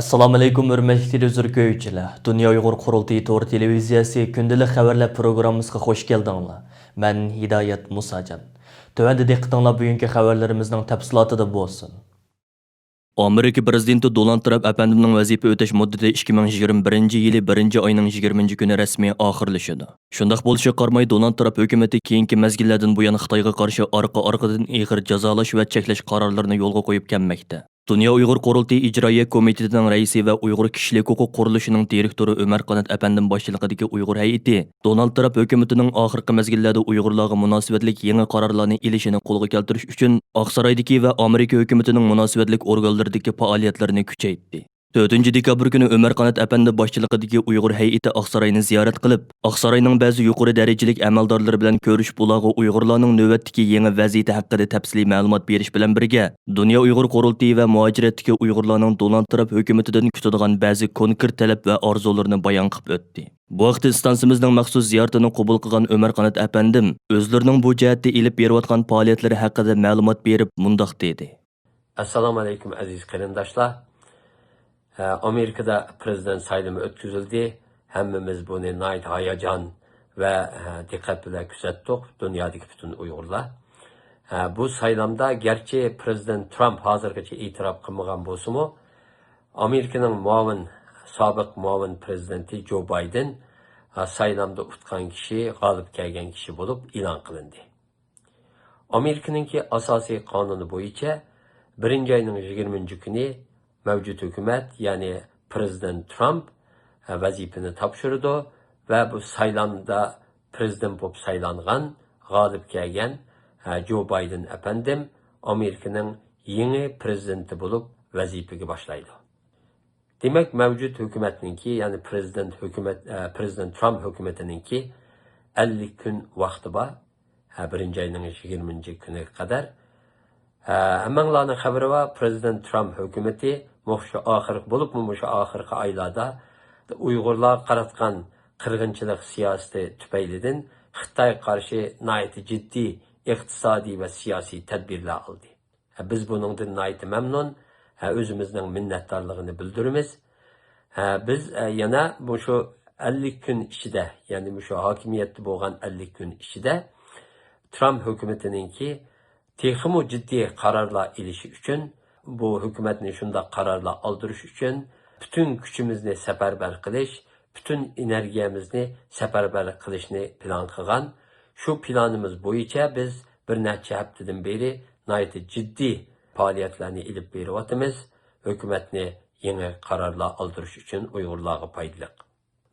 Assalamu alaikum hörmətli izləyicilər. Dünya Uyghur qurultayı tor televiziyəsi күнділік xəvərlər proqramımızға xoş gəldіңlər. Mən Hidayət Musacan. Tövəndə diqqətinizlər bugünkü xəvərlərimizin təfsilatıda bolsun. Amerika prezidenti Donald Trump əpəndiminin vəzifə ötəş müddəti 2021 yılı 1 ayının 20 günü rəsmi axırlaşıdı. Şundaq bolışa qarmay Donald Trump hökuməti keyinki məzgillərdən bu yana Xitayğa qarşı arqa-arqadan ağır cəzalaş və çəkləş qararlarını yolğa qoyub gəlməkdə. Dünya Uyghur qurultayı icraiyyə komitetining raisi va Uyghur kishilik huquq qurilishining direktori Ömer Qanat əpəndim başçılığındakı Uyghur heyəti Donald Trump hökumətinin axırkı məzgillərdə Uyghurlarga münasibətlik yeni qararlarını ilişini qolga keltirish üçün Aqsaraydakı və Amerika hökumətinin münasibətlik organlarındakı fəaliyyətlərini küçəytdi. 4 dekabr günü Ömer Qanat əpəndi başçılığındakı Uyghur heyəti Aqsarayni ziyaret qilib, Aqsarayning bəzi yuqori dərəcəlik əməldarları bilan görüşüb ularga Uyghurlarning növbətdəki yeni vəziyyəti haqqında təfsili məlumat beriş bilan birgə, Dünya Uyghur qurultayı və muhaciratdagi Uyghurlarning Donald Trump hökumətindən kütadigan bəzi konkret tələb və arzularini bayon qilib o'tdi. Bu vaqtda istansimizning maxsus ziyoratini qabul qilgan Ömer Qanat əpəndim o'zlarining bu jihatda elib berayotgan faoliyatlari haqida ma'lumot berib mundaq dedi. Assalomu alaykum aziz qarindoshlar. Amerika'da prezident saylımı ötküzüldü. Hemmimiz bunu nait hayacan ve dikkatle küzettik. Dünyadaki bütün Uygurlar. Bu saylamda gerçi Prezident Trump hazırgacha itiraf kılmagan bolsumu Amerika'nın sabık muavin prezidenti Joe Biden saylamda utkan kişi, galip kelgen kişi bulup ilan kılındı. Amerika'nınki asasi kanunu boyunca 1 ayının 20. günü mevcut hükümet yani Prezident Trump vazifini tapşırdı ve bu saylamda prezident bulup saylangan, galip kelgen Joe Biden efendim Amerika'nın yeni prezidenti bulup vazifeye başlaydı. Demek mevcut hükümetninki yani Prezident Trump hükümetininki 50 gün vakti var. 1 ayının 20. günü kadar. Hemenlarning haberi var. Prezident Trump hükümeti şu ahırkı aylarda Uygurlar qaratgan qirg'inchilik siyosati tüpeylidin Xitay karşı nayeti ciddi iqtisadi ve siyasi tedbirler aldı. Biz bunundan nayeti memnun, özümüzden minnettarlığını bildirimiz. Biz yana bu şu 50 gün içinde yani bu şu hakimiyeti boğan 50 gün içinde Trump hükümetininki texmu ciddi kararlar ilişi üçün bu hükümetini şunda kararlar aldırış üçün bütün gücümüzni seferber kılış, bütün enerjimizni seferber kılışını plan kılgan. Şu planımız boyunca biz bir neçe haftadan beri nayeti ciddi faaliyetlerini ilip berivatımız, hükümetini yeni kararlar aldırış üçün Uygurlarga faydalı.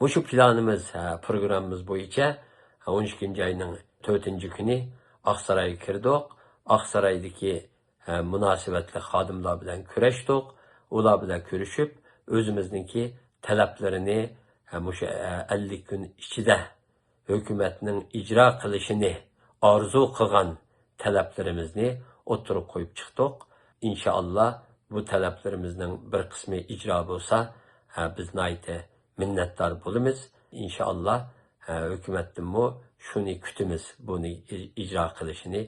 Bu şu planımız, programımız boyunca 12. ayının 4. günü Aqsaray'a kirdik. Aqsaray'daki münasibetli xadimler bilen küreştik. Ular bilen görüşüp özümüzdeki taleplerini 50 gün içinde hükümetinin icra kılışını arzu kılgan taleplerimizni oturup koyup çıktık. İnşallah bu taleplerimizden bir kısmı icra olsa biz nayte minnettar bulumuz. İnşallah hükümetin bu şunu kütümüz bunu icra kılışını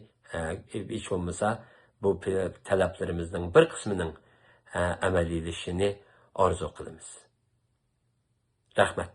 hiç olmasa bu taleplerimizden bir kısmının ameliyleşini arzu kılımız. Rahmet.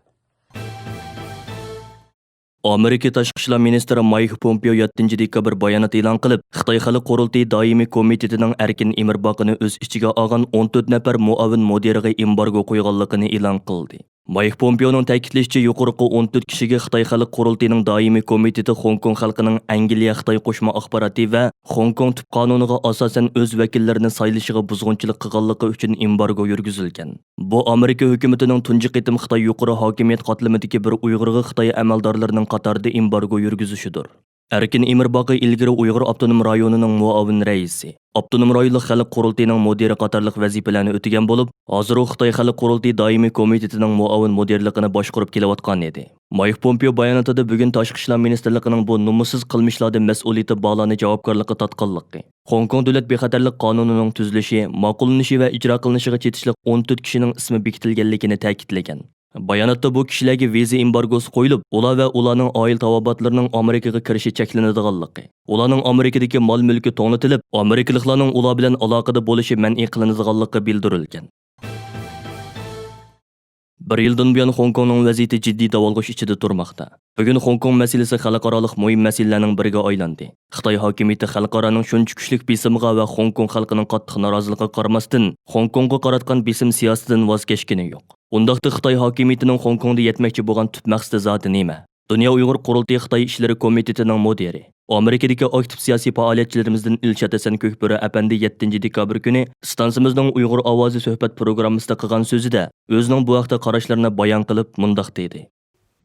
Amerika Tashqi ishlar ministri Mike Pompeo 7 dekabr bayonot e'lon qilib, Xitoy Xalq qurultayı doimiy komitetining erkin emir-boqini o'z ichiga olgan 14 nafar muavin mudiriga embargo qo'yganligini e'lon qildi. Mike Pompeoning ta'kidlashicha, yuqorqi 14 kishiga Xitoy Xalq qurultayining doimiy komiteti Hong Kong xalqining Angliya Xitoy qo'shma axboroti va Hong Kong tub qonuniga asosan o'z vakillarini saylashiga buzg'unchilik qilganligi uchun embargo yurgizilgan. Bu Amerika hukumatining tunji qitim Xitoy yuqori hokimiyat qatlamidagi bir Uyg'urga Xitoy amaldorlarining qatorida embargo yurgizishidir. Erkin emir-boqi ilgari Uyg'ur avtonom rayonining muavin raisi, avtonom rayonlik xalq qurultayining mudiri qatorliq vazifalarni o'tagan bo'lib, hozir u Xitoy xalq qurultayi doimiy komitetining muavin mudirligini boshqarib kelayotgan edi. Mike Pompeo bayonotida bugun Tashqi ishlar ministrligining bu numusiz qilmishlardan mas'uliyati bog'lani javobgarlikka tortganligi, Hong Kong davlat bexatarlik qonunining tuzilishi, ma'qullanishi va ijro qilinishiga chetishlik 14 kishining ismi bekitilganligini ta'kidlagan. Bayonotda bu kishilarga viza embargosi qo'yilib, ular va ularning oila tavobatlarining Amerikaga kirishi cheklanadiganligi, ularning Amerikadagi mol-mulki to'natilib, Amerikaliklarning ular bilan aloqada bo'lishi man'iy qilinadiganligi bildirilgan. Bir yildan buyon Hong Kongning vaziyati jiddiy davolg'ish ichida turmoqda. Bugun Hong Kong masalasi xalqaro muhim masalalarning biriga aylandi. Xitoy hokimiyati xalqaroning shuncha kuchli besimga va Hong Kong xalqining qattiq noroziligiga qaramasdan Hong Kongga qaratgan besim siyosatidan voz kechgani yo'q. Undaqda Xitoy hokimiyatining Hong Kongda yetmoqchi bo'lgan tub maqsadi zoti nima? Dünya Uyghur qurultayı Xitoy ishlari komitetining mudiri, Amerikadagi aktiv siyosiy faoliyatchilarimizdan Ilshad Hasan Ko'kbura apandi 7 dekabr kuni stansimizning Uyg'ur ovozi suhbat programmasida qilgan so'zida o'zining bu vaqtda qarashlarini bayon qilib mundaq dedi.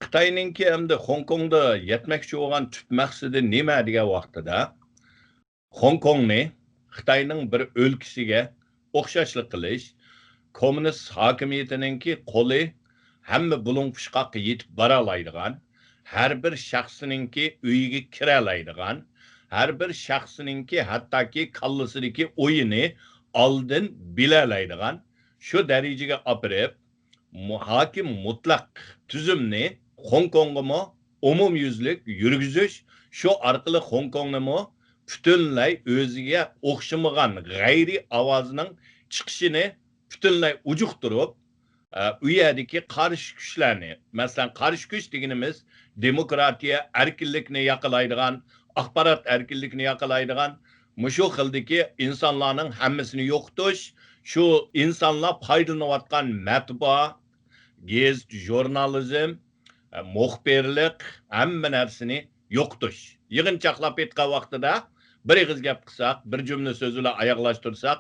Xitoyninki hamda Hong Kongda yetmoqchi bo'lgan tub maqsadi nima degan vaqtida Hong Kongni Xitoyning bir o'lkasiga o'xshashlik qilish, kommunist hokimiyatiningki qo'li hamma bulung pishqoqqa yetib bora oladigan, har bir shaxsininki uyiga kira oladigan, har bir shaxsininki hattoki kallasidagi o'yini oldin bila oladigan shu darajaga opirib hokim mutlaq tuzumni Hong Kongga umumyuzlik yurgizish, shu orqali Hong Kongni butunlay o'ziga o'xshamagan g'ayri ovozning chiqishini butunlay ujuqtirib, u yerdagi qarshi kuchlarni, masalan qarshi kuch deganimiz demokratiya, erkinlikni yaqalaydigan, axborot erkinlikni yaqalaydigan, mushu xildagi insonlarning hammasini yo'qotish, shu insonlar foydalanayotgan matbuot, gazet, jurnalizm, muxbirlik hamma narsani yo'qotish. Yig'inchoqlab aytgan vaqtida bir ig'iz gap qilsak, bir jumla so'z bilan oyoqlashtirsak,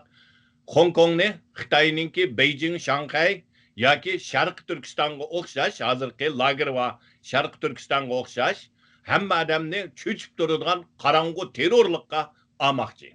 Hong Kongni Xitoyninki Beijing, Shanxay yoki Sharq Turkistonga o'xshash, hozirgi lager va Sharq Turkistonga o'xshash hamma odamni cho'chib turadigan qorong'u terrorlikqa olmoqchi.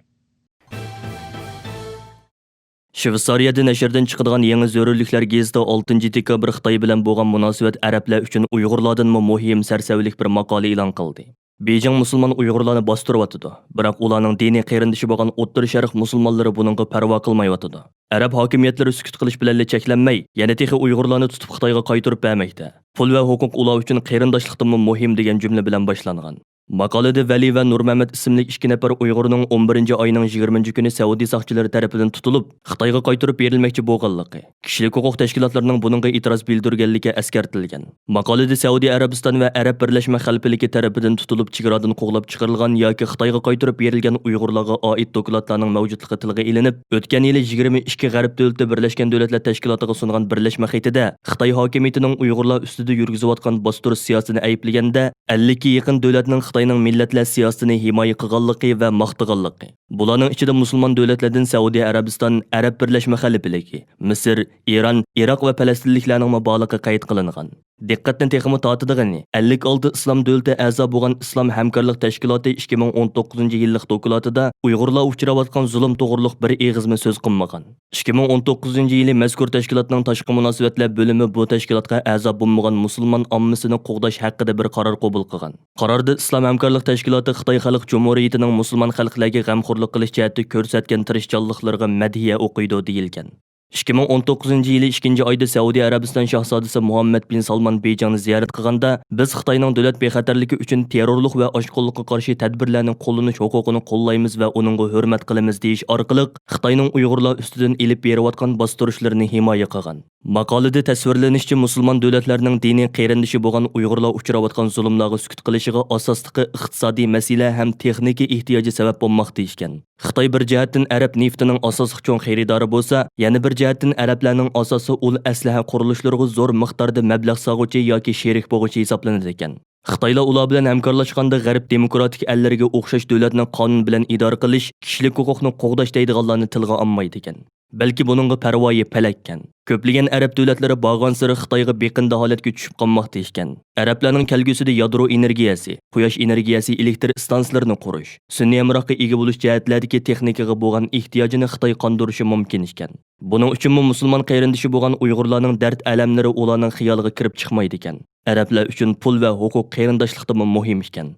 Shveysariyada nashrdan chiqadigan yangi zo'rliklar gazetida 6 dekabr Xitoy bilan bo'lgan munosabat arablar uchun Uyg'urlardan muhim sarsavlik bir maqola e'lon qildi. Beijing musulmon Uyg'urlarni bostiryotdi, biroq ularning diniy qarindishi bo'lgan O'rta Sharq musulmonlari buningga parvo qilmayotdi. Arab hokimiyatlari sukut qilish bilan cheklanmay, yana texi Uyg'urlarni tutib Xitoyga qaytarib bermoqda. Pul va huquq ular uchun qarindoshlikdan muhim degan jumla bilan boshlangan. Maqolada Vali va Nurmamat ismli 2 nafar Uyg'urning 11-oyning 20 kuni Saudiya soqchilari tomonidan tutilib, Xitoyga qaytarib berilmoqchi bo'lganligi, kishilik huquq tashkilotlarining buningga e'tiroz bildirganligi eskartilgan. Maqolada Saudiya Arabiston va Arab Birlashma Xalqligi tomonidan tutilib, chegaradan qo'g'lab chiqarilgan yoki Xitoyga qaytarib berilgan Uyg'urlarga oid dokladlarning mavjudligi tilga ilinib, o'tgan yili 22 G'arb davlati Birlashgan Davlatlar Tashkilotiga sungan birlashma xatida Xitoy hokimiyatining Uyg'urlar ustida yurgizayotgan bostirish siyosatini ayblaganda 50 ga yaqin davlatning Xitoyning millatlar siyosatini himoya qilganligi va maqtaganligi. Bularning ichida musulmon davlatlardan Saudiya Arabiston, Arab Birlashma Xalqligi, Misr, Iran, Iroq va Falastinliklarning mubolag'a qayd qilingan. Diqqatni texmi tortadigan 56 islom davlati a'zo bo'lgan Islom hamkorlik tashkiloti 2019-yillik dokladida Uyg'urlar uchrayotgan zulm to'g'riliq bir eg'izma so'z qilmagan. 2019-yili mazkur tashkilotning tashqi munosabatlar bo'limi bu tashkilotga a'zo bo'lmagan musulmon ommasini qo'g'dash haqida bir qaror qabul qilgan. Qarorda Islom hamkorlik tashkiloti Xitoy Xalq Jumhuriyatining musulmon xalqlarga g'amxo'rlik qilish jihatida ko'rsatgan tirishchanliklariga madhiya o'qiydi deyilgan. 2019-yili 2-oyda Saudiya Arabiston shahzodasi Muhammad bin Salman Beijingni ziyorat qilganda, biz Xitoyning davlat bexatarligi uchun terrorlik va oshqo'llikqa qarshi tadbirlarning qo'llanish huquqini qo'llaymiz va uningga hurmat qilamiz deyish orqali Xitoyning Uyg'urlar ustidan elib berayotgan bostirishlarini himoya qilgan. Maqolada tasvirlanishicha musulmon davlatlarning diniy qarindishi bo'lgan Uyg'urlar uchrayotgan zulmlarga sukut qilishiga asosliqi iqtisodiy masala ham texnika ehtiyoji sabab bo'lmoqda ishkan. Xitoy bir jihatdan Arab neftining asosiy cho'ng xaridori bo'lsa, yana bir jihatdan arablarning asosiy ul aslaha qurilishlariga zo'r miqdorda mablag' solg'uchi yoki sherik bo'lg'uchi hisoblanadi ekan. Xitoylar ular bilan hamkorlashganda G'arb demokratik ellariga o'xshash davlatni qonun bilan idora qilish, kishilik huquqni qo'g'dash deydiganlarni tilga olmaydi ekan. Balki buningga parvoyi palakkan. Ko'plagan arab davlatlari borgan sari Xitoyga beqinda holatga tushib qolmoqda ekan. Arablarning kelgusida yadro energiyasi, quyosh energiyasi elektr stansiyalarini qurish, sun'iy amroqqa ega bo'lish jihatlaridagi texnikaga bo'lgan ehtiyojini Xitoy qondirishi mumkin ekan. Buning uchun musulmon qayrindishi bo'lgan Uyg'urlarning dard alamlari ularning xiyoliga kirib chiqmaydi ekan. Arablar uchun pul va huquq qarindoshlikdan muhim ekan.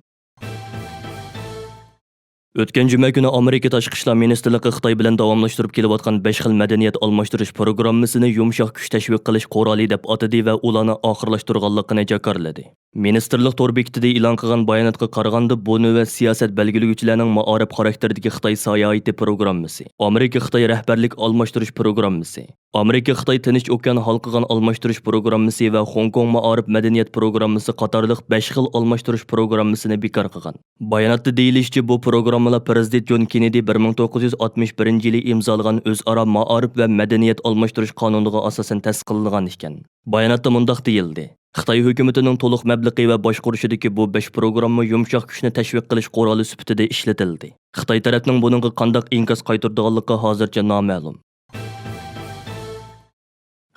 O'tgan juma kuni Amerika Tashqi ishlar ministrligi Xitoy bilan davomlashtirib kelayotgan 5 xil madaniyat almashtirish programmasini yumshoq kuch tashviq qilish quroli deb atadi va ularni oxirlashtirganligini jakarladi. Ministrlik tor bekitida e'lon qilgan bayonotga qaraganda, bu navbat siyosat belgilaguvchilarining ma'arif xarakteridagi Xitoy sayohati programmasi, Amerika Xitoy rahbarlik almashtirish programmasi, Amerika Xitoy Tinch okean halqigan almashtirish programmasi va Hong Kong ma'arif madaniyat programmasi qatorliq 5 xil almashtirish programmasini bekor qilgan. Bayonotda deyilishicha, bu programmalar Prezident John Kennedy 1961-yili imzolagan o'zaro ma'arif va madaniyat almashtirish qonuniga asosan tasdiqlangan ekan. Bayonotda mundaq deyildi: Xitoy hukumatining to'liq mablag'i va boshqarishidagi bu 5 programma yumshoq kuchni tashviq qilish quroli sifatida ishlatildi. Xitoy tarafning buningga qanday inkos qaytardiganligi hozircha noma'lum.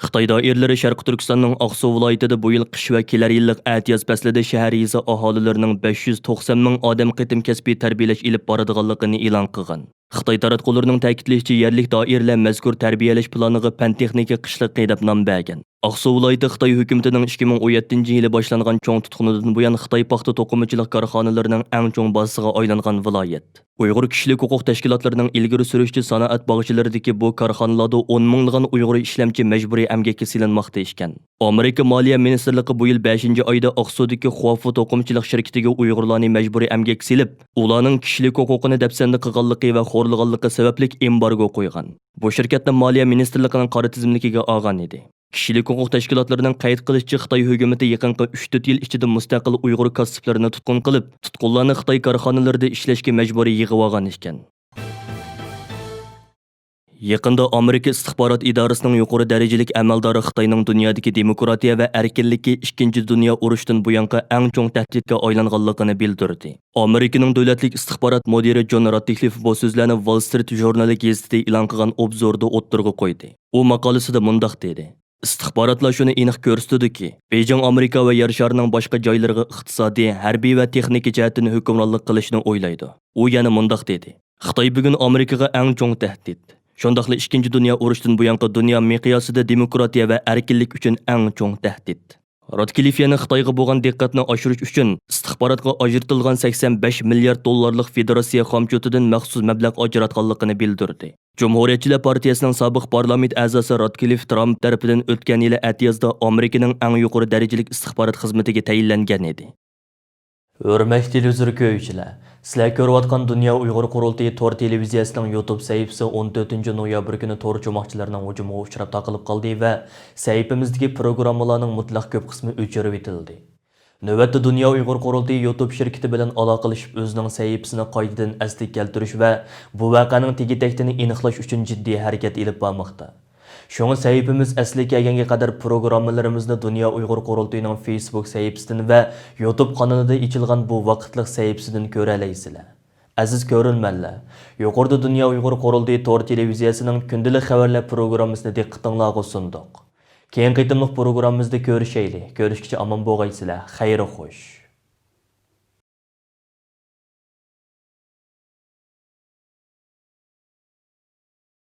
Xitoy doiralari Sharq Turkistonning Aqsu viloyatida bu yil qish va kelar yillik atiyoz faslida shahar yeza aholilarining 590 ming odam qitim kasbiy tarbiyalash ilib boradiganligini e'lon qilgan. Xitoy taratqullarining ta'kidlashicha, yerlik doiralar mazkur tarbiyalash planiga fan-texnika qishliqi deb nom bergan. Aqsu viloyati Xitoy hukumatining 2017-yili boshlangan cho'ng tutqunidan buyon Xitoy paxta to'qimachilik korxonalarining eng cho'ng bazasiga aylangan viloyat. Uyghur kishilik huquq tashkilotlarining ilgari surishchi sanoat bog'ichilaridagi bu korxonalarda 10 minglagan Uyg'ur ishlamchi majburiy emgakka silinmoqda ekan. Amerika Moliya ministrligi bu yil 5-oyda Aqsudagi Huafu to'qimachilik shirkatiga Uyg'urlarni majburiy emgak silib, ularning kishilik huquqini dafsanda qilganligi va xo'rlaganligi sababli embargo qo'ygan. Bu shirkatning Moliya ministrligining qora tizimligiga olgan edi. Kishilik huquq tashkilotlarining qayd qilishicha, Xitoy hukumati yaqinqi 3-4 yil ichida mustaqil Uyg'ur kasblarini tutqun qilib, tutqunlarni Xitoy korxonalarida ishlashga majburiy yig'ib olgan ekan. Yaqinda Amerika istixborot idorasining yuqori darajalik amaldori Xitoyning dunyodagi demokratiya va erkinlikka 2-dunyo urushidan buyongi eng cho'ng tahdidga aylanganligini bildirdi. Amerikaning davlatlik istixborot mudiri John Ratcliffe bu so'zlarni Wall Street jurnali gazetida e'lon qilgan obzorda o'ttirg'i qo'ydi. U maqolasida mundaq dedi: İstixborotlar shuni aniq ko'rsatdiki, Beijing Amerika va yer sharining boshqa joylariga iqtisodiy, harbiy va texnik jihatdan hukmronlik qilishni o'ylaydi. U yana mundaq dedi: Xitoy bugun Amerikaga eng cho'ng tahdid. Shundaqla 2-dunyo urushidan buyongi dunyo miqyosida demokratiya va erkinlik uchun eng cho'ng tahdid. Ratcliffe yana Xitoyga bo'lgan diqqatni oshirish uchun istixborotga ajratilgan 85 milliard dollarlik federatsiya xomchotidan maxsus mablag' ajratganligini bildirdi. Cumhuriyetçiler Partiyasining sobiq parlament a'zosi Ratcliffe Trump tarafidan o'tgan yili atiyazda Amerikaning eng yuqori darajalik istixborot xizmatiga tayinlangan edi. Hurmatli televizor ko'ruvchilar, sizlar ko'rayotgan Dunyo Uyg'ur qurultiyyi tor televiziyasining YouTube sahifasi 14-noyabr kuni tor cho'moqchilarning hujumiga uchrab taqilib qoldi va sahifamizdagi programmalarning mutlaq ko'p qismi o'chirib etildi. Növbətdə Dünya Uyghur qurultiyyi YouTube şirketi bilan aloqalashib o'zining sahifasini qaytadan asliga keltirish va bu voqeaning tegi-taktini aniqlash uchun jiddiy harakat olib bormoqda. Şoňa sahifamiz asliga kelganga qadar programmalarimizni Dünya Uyghur qurultiyining Facebook sahifasidan va YouTube kanalida ichilgan bu vaqtliq sahifasidan ko'ra olaysizlar. Aziz ko'rilmanlar, yuqorida Dünya Uyghur qurultiyyi tor televiziyasining күндىلىك xəvərlər proqrammasini diqqətinizə sunduq. Keyin qitimliq programmamizda ko'rishaylik. Ko'rishgacha omon bo'lgaysizlar. Xayr xo'sh.